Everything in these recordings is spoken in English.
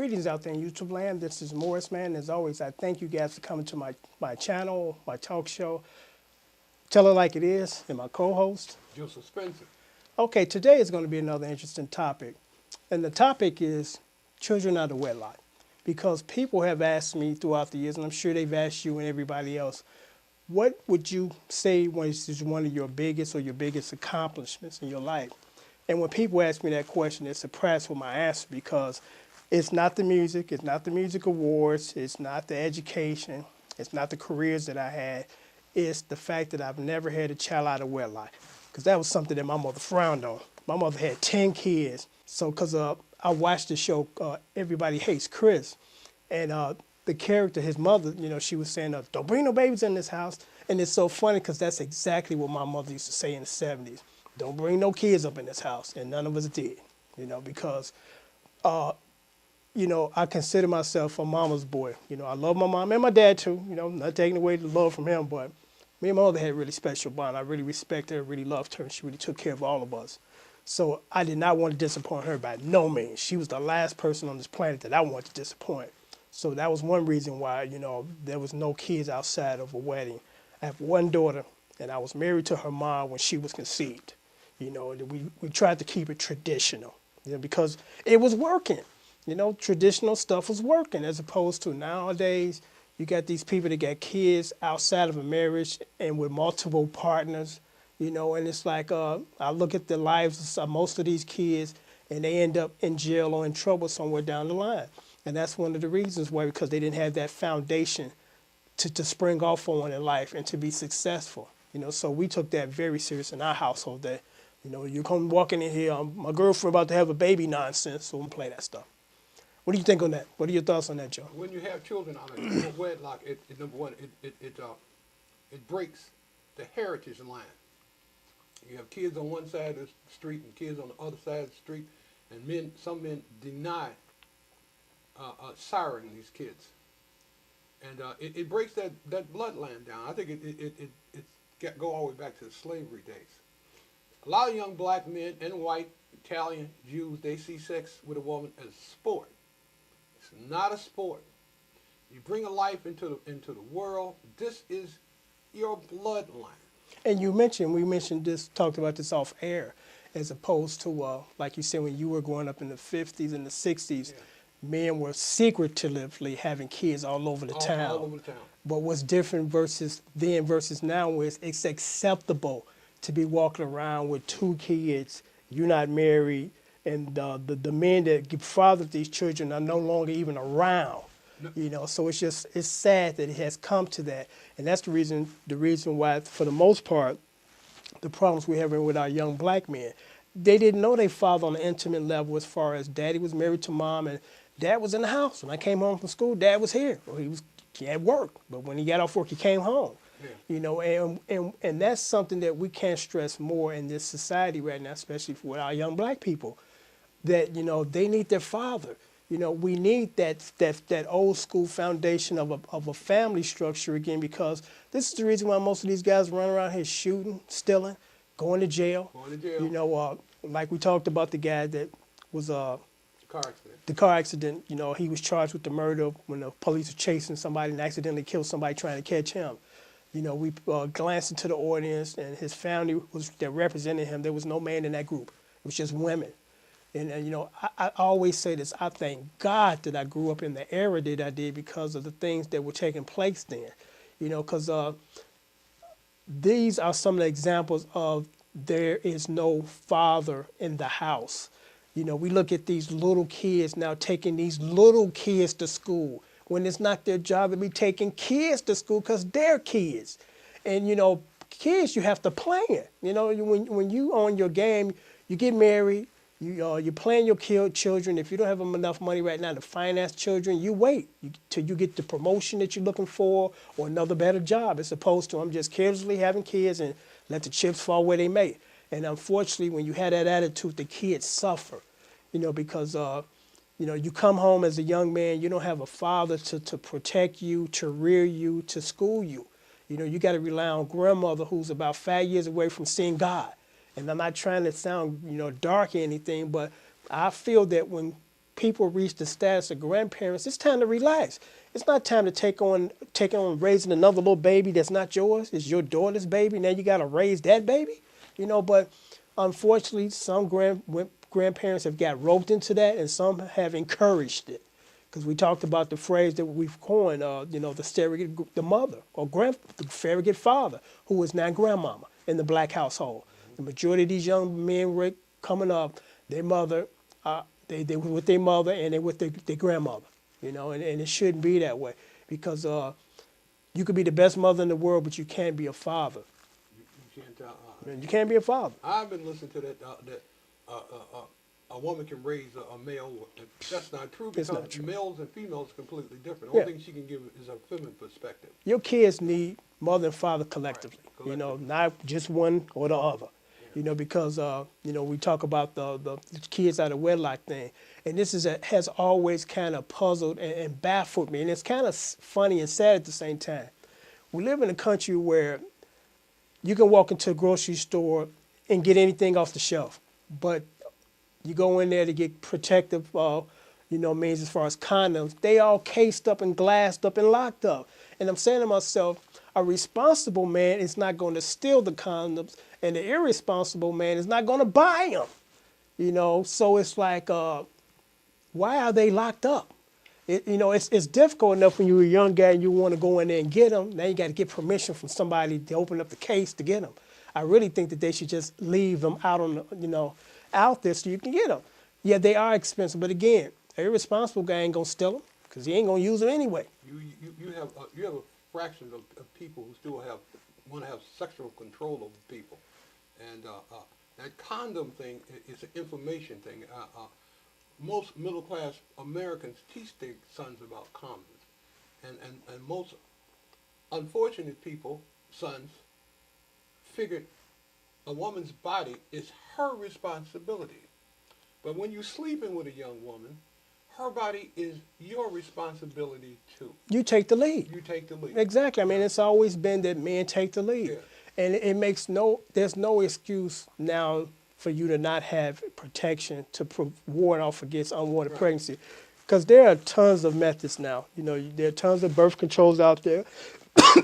Greetings out there in YouTube land. This is Morris, man. As always, I thank you guys for coming to my channel, my talk show. Tell It Like It Is, and my co-host. Joseph Spencer. Okay, today is going to be another interesting topic. And the topic is children out of wedlock. Because people have asked me throughout the years, and I'm sure they've asked you and everybody else, what would you say was one of your biggest accomplishments in your life? And when people ask me that question, they're surprised with my answer because it's not the music, it's not the music awards, it's not the education, it's not the careers that I had. It's the fact that I've never had a child out of wedlock. Because that was something that my mother frowned on. My mother had 10 kids. So because I watched the show Everybody Hates Chris. And the character, his mother, she was saying, don't bring no babies in this house. And it's so funny because that's exactly what my mother used to say in the 70s. Don't bring no kids up in this house. And none of us did, because I consider myself a mama's boy. I love my mom and my dad too, not taking away the love from him, but me and my mother had a really special bond. I really respected her, really loved her, and she really took care of all of us. So I did not want to disappoint her by no means. She was the last person on this planet that I wanted to disappoint. So that was one reason why, there was no kids outside of a wedding. I have one daughter, and I was married to her mom when she was conceived. We tried to keep it traditional, because it was working. Traditional stuff was working as opposed to nowadays, you got these people that got kids outside of a marriage and with multiple partners, and it's like I look at the lives of most of these kids and they end up in jail or in trouble somewhere down the line. And that's one of the reasons why, because they didn't have that foundation to spring off on in life and to be successful. So we took that very serious in our household that, you come walking in here, my girlfriend about to have a baby nonsense, so we play that stuff. What do you think on that? What are your thoughts on that, Joe? When you have children out of wedlock, number one, it breaks the heritage line. You have kids on one side of the street and kids on the other side of the street, and some men deny siring these kids, and it breaks that bloodline down. I think it go all the way back to the slavery days. A lot of young black men and white, Italian, Jews, they see sex with a woman as a sport. It's not a sport. You bring a life into the world. This is your bloodline. And we mentioned this, talked about this off air, as opposed to, like you said, when you were growing up in the 50s and the 60s, yeah, men were secretively having kids all over the town. All over the town. But what's different versus then versus now is it's acceptable to be walking around with 2 kids, you're not married, and the men that fathered these children are no longer even around. No. So it's sad that it has come to that. And that's the reason why, for the most part, the problems we're having with our young black men, they didn't know their father on an intimate level as far as daddy was married to mom and dad was in the house. When I came home from school, dad was here. Well, he had work, but when he got off work, he came home. Yeah. And that's something that we can't stress more in this society right now, especially for our young black people, that, they need their father. We need that old school foundation of a family structure again, because this is the reason why most of these guys run around here shooting, stealing, going to jail. Like we talked about the guy that was the car accident. He was charged with the murder when the police were chasing somebody and accidentally killed somebody trying to catch him. We glanced into the audience, and his family that represented him. There was no man in that group. It was just women. And I always say this, I thank God that I grew up in the era that I did because of the things that were taking place then. Because these are some of the examples of there is no father in the house. We look at these little kids now taking these little kids to school when it's not their job to be taking kids to school because they're kids. And, kids, you have to plan. When you on your game, you get married, you plan your children. If you don't have enough money right now to finance children, you wait till you get the promotion that you're looking for or another better job, as opposed to I'm just carelessly having kids and let the chips fall where they may. And unfortunately, when you have that attitude, the kids suffer, because, you come home as a young man, you don't have a father to protect you, to rear you, to school you. You got to rely on grandmother who's about 5 years away from seeing God. And I'm not trying to sound, dark or anything, but I feel that when people reach the status of grandparents, it's time to relax. It's not time to take on raising another little baby that's not yours. It's your daughter's baby. Now you got to raise that baby, But unfortunately, some grandparents have got roped into that, and some have encouraged it. Because we talked about the phrase that we've coined, the surrogate, the mother or the surrogate father, who is now grandmama in the black household. The majority of these young men coming up, their mother, they were with their mother and they with their grandmother, and it shouldn't be that way, because you could be the best mother in the world, but you can't be a father. You can't. You can't be a father. I've been listening to that a woman can raise a male. That's not true, because It's not true. males and females are completely different. The only thing she can give is a feminine perspective. Your kids need mother and father collectively, Right, collectively. not just one or the other. Because we talk about the kids out of wedlock thing, and this has always kind of puzzled and baffled me, and it's kind of funny and sad at the same time. We live in a country where you can walk into a grocery store and get anything off the shelf, but you go in there to get protective, means as far as condoms, they all cased up and glassed up and locked up. And I'm saying to myself, a responsible man is not going to steal the condoms, and the irresponsible man is not going to buy them. So it's like, why are they locked up? It's difficult enough when you're a young guy and you want to go in there and get them. Now you got to get permission from somebody to open up the case to get them. I really think that they should just leave them out out there so you can get them. Yeah, they are expensive, but again, an irresponsible guy ain't gonna steal them because he ain't gonna use them anyway. You have a fraction of people who still want to have sexual control over people, and that condom thing is an information thing. Most middle class Americans teach their sons about condoms, and most unfortunate people, sons, figured a woman's body is her responsibility. But when you're sleeping with a young woman, her body is your responsibility too. You take the lead. You take the lead. Exactly. I mean, it's always been that men take the lead. Yeah. And there's no excuse now for you to not have protection to ward off against unwanted pregnancy. Because there are tons of methods now. There are tons of birth controls out there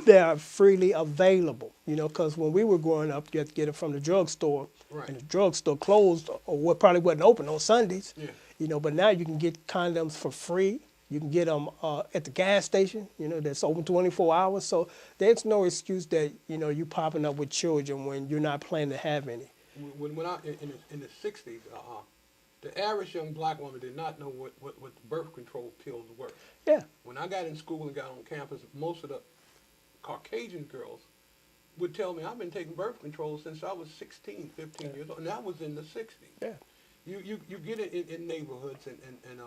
that are freely available. Because when we were growing up, you had to get it from the drugstore. Right. And the drugstore closed or probably wasn't open on Sundays. Yeah. But now you can get condoms for free. You can get them at the gas station, that's open 24 hours. So there's no excuse that, you popping up with children when you're not planning to have any. When I in the 60s, the average young black woman did not know what birth control pills were. Yeah. When I got in school and got on campus, most of the Caucasian girls would tell me, I've been taking birth control since I was 16, 15 years old, and that was in the 60s. Yeah. You get it in neighborhoods, and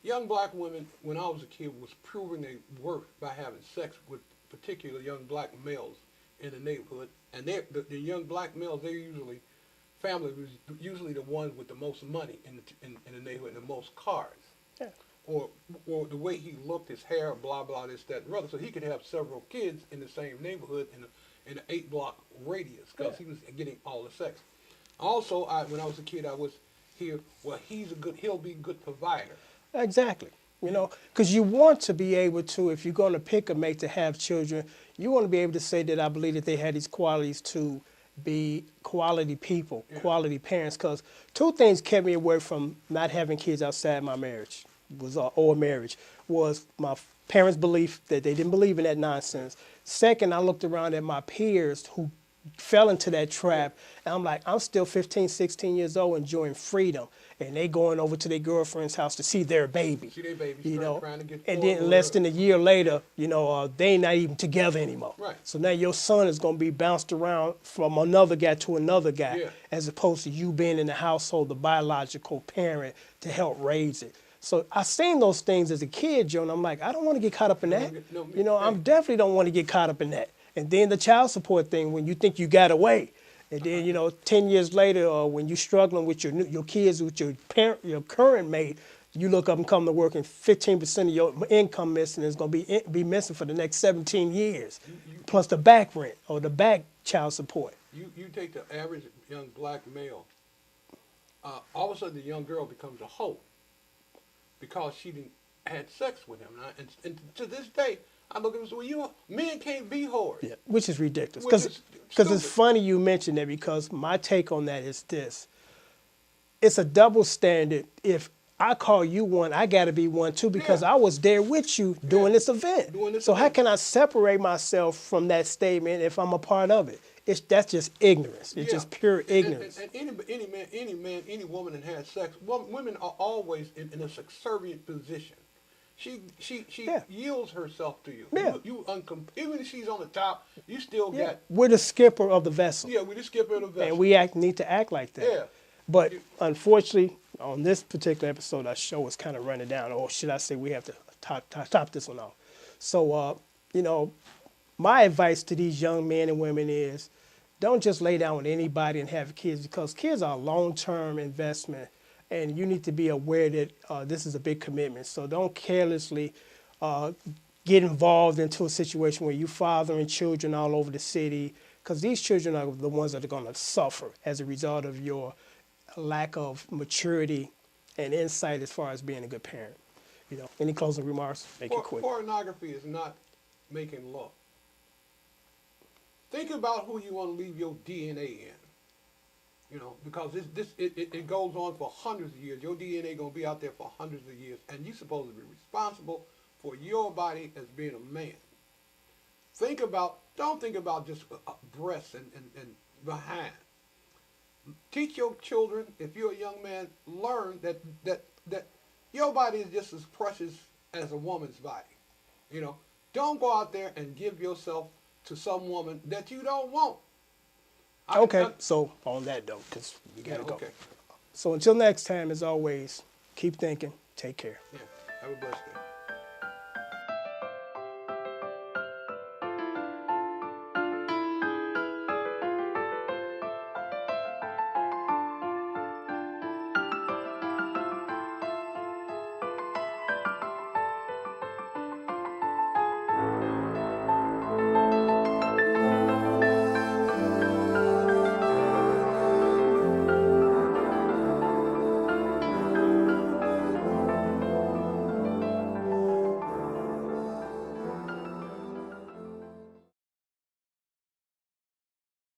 young black women, when I was a kid, was proving their worth by having sex with particular young black males in the neighborhood. And the young black males, family was usually the ones with the most money in the neighborhood and the most cars. Yeah. Or the way he looked, his hair, blah, blah, this, that, and the other. So he could have several kids in the same neighborhood in an 8-block radius, because he was getting all the sex. Also, when I was a kid, I was here, well, he'll be a good provider. Exactly. Because you want to be able to, if you're going to pick a mate to have children, you want to be able to say that I believe that they had these qualities to be quality people, quality parents. Because two things kept me away from not having kids outside my marriage, or marriage, was my parents' belief that they didn't believe in that nonsense. Second, I looked around at my peers who fell into that trap, and I'm like, I'm still 15, 16 years old enjoying freedom, and they going over to their girlfriend's house to see their baby. See their baby, trying to get and then less than a year later, they ain't not even together anymore. Right. So now your son is going to be bounced around from another guy to another guy, as opposed to you being in the household, the biological parent, to help raise it. So I seen those things as a kid, Joe, and I'm like, I don't want to get caught up in that. I definitely don't want to get caught up in that. And then the child support thing, when you think you got away, and then 10 years later, or when you're struggling with your kids, with your current mate, you look up and come to work, and 15% of your income missing is going to be missing for the next 17 years, plus the back rent or the back child support. You take the average young black male, all of a sudden the young girl becomes a hoe because she didn't had sex with him. And to this day, I look at him and say, well, men can't be whores. Yeah, which is ridiculous. Which is Because it's stupid. funny you mentioned that, because my take on that is this. It's a double standard. If I call you one, I got to be one too, because Yeah. I was there with you doing this event. Doing this so how event. can I separate myself from that statement if I'm a part of it? That's just ignorance. It's just pure ignorance. And any woman that has sex, women are always in a subservient position. She Yeah. yields herself to you. Yeah. Even if she's on the top, you still Yeah. got. We're the skipper of the vessel. Yeah, we just skip it a vessel. And we need to act like that. Yeah. But unfortunately, on this particular episode, our show is kind of running down, or should I say we have to top this one off. So, my advice to these young men and women is, don't just lay down with anybody and have kids, because kids are a long-term investment, and you need to be aware that this is a big commitment. So don't carelessly get involved into a situation where you're fathering children all over the city, because these children are the ones that are going to suffer as a result of your lack of maturity and insight as far as being a good parent. Any closing remarks? Make it quick. Pornography is not making love. Think about who you want to leave your DNA in. Because it goes on for hundreds of years. Your DNA going to be out there for hundreds of years, and you're supposed to be responsible for your body as being a man. Don't think about just breasts and behind. Teach your children, if you're a young man, learn that your body is just as precious as a woman's body. Don't go out there and give yourself to some woman that you don't want. So on that note, because we got to go. Okay. So until next time, as always, keep thinking. Take care. Yeah. Have a blessed day.